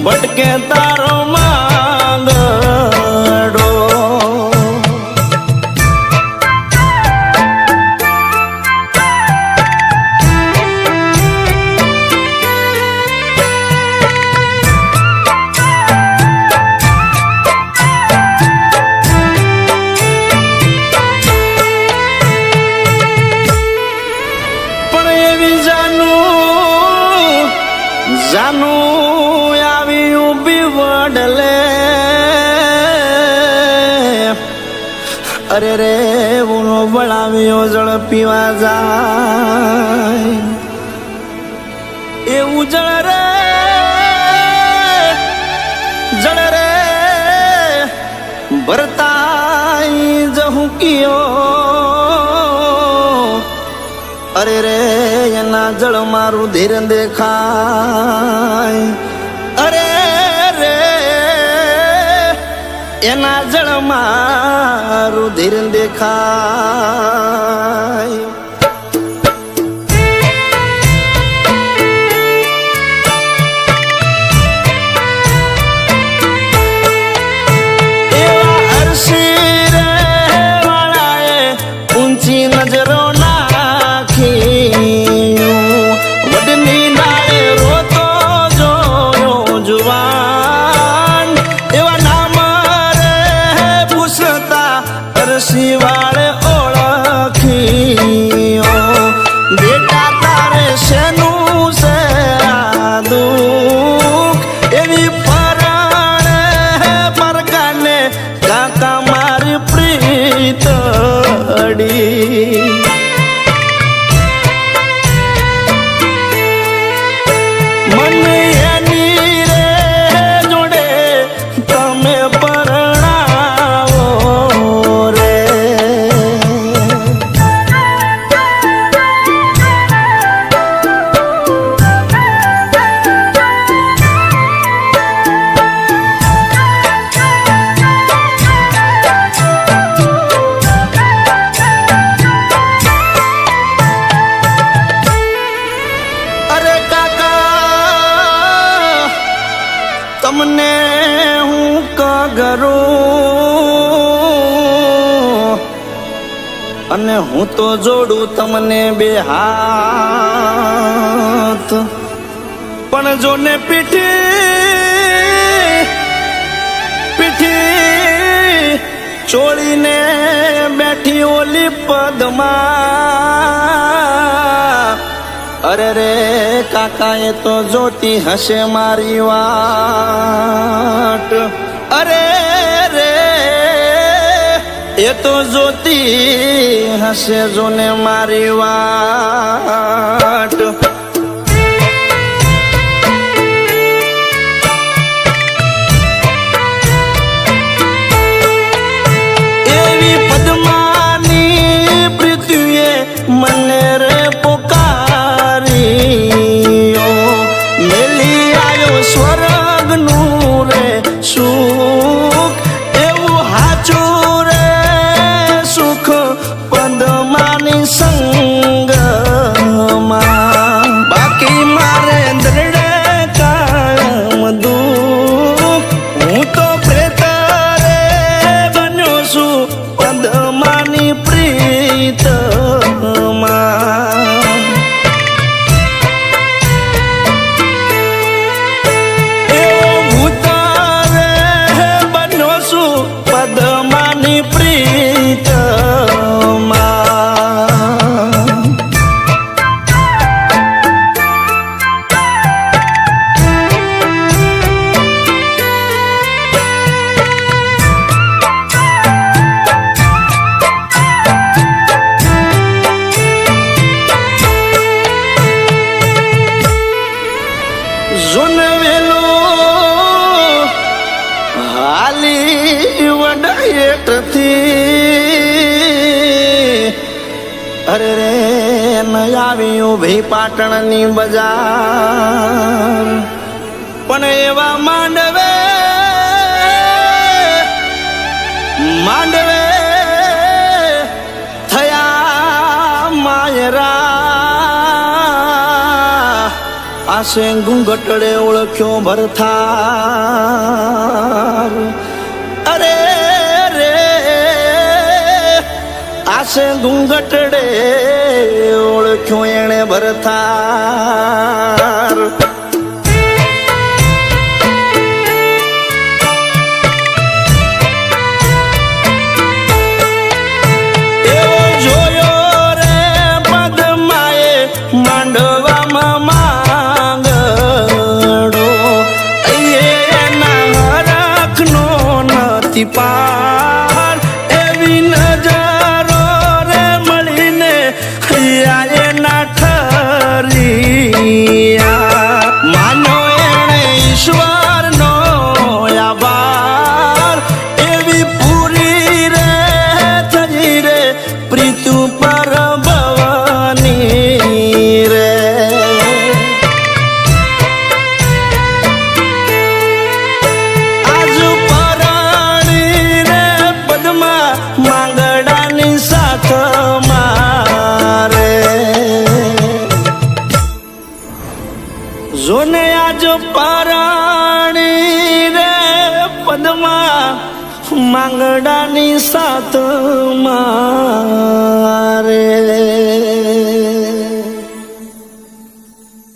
ભટકે તારો માંગડો જાનું આવ્યું બીવડલે અરે રે ઉનો બળાવ્યો જળ પીવા જાય એવું જળ રે ભરતાઈ જહું કયો અરે રે એના જળ મારું ધીર દેખાય અરે રે એના જળ મારું ધીર દેખાય એવા હર્ષી રે વાળાએ ઊંચી નજરો વડની નાળે રોતો જોયો જુવાન એવા નામ રે પૂછતા અરસી વાળે ઓળખ્યો બેટા તારે શેનું છે આ દુઃખ એવી પરણે પરગાને કાકા મારી પ્રીતડી તમને હું કગરું અને હું તો જોડું તમને બે હાથ પણ જો ને પીઠી ચોળીને બેઠી ઓલી પદમાં અરે રે કાકા એ તો જોતી હશે મારી વાટ અરે રે એ તો જોતી હશે જોને મારી વાટ એવી પદ્માની પૃથ્વીએ મને રે સ્વર્ગનું રે સુખ એવું હાચું રે સુખ પદમાની સંગમાં બાકી મારે દ્રઢ કાયમ દુઃખ હું તો પ્રેત રે બન્યો છું પદમાની પ્રીતમાં પદમાની પ્રીતમાં જોનવેલો હાલી વડાયેટથી અરે રે ન આવી ઉભી પાટણની બજાર પણ એવા માંડવે થયા માયરા આ આશે ઘૂંઘટડે ઓળખ્યો ભરથાર અરે રે આશે ઘૂંઘટડે ઓળખ્યો એણે ભરથાર પાર એવી નજારો રે મળીને આયે ના ઠરિયા માનો એણે ઈશ્વરનો આભાર એવી પૂરી રે થઈ રે પ્રીતુ પર ભવાની રે માંગડાની સાથ મારે જોને આજ પરાણી રે પદમાં માંગડાની સાથ મારે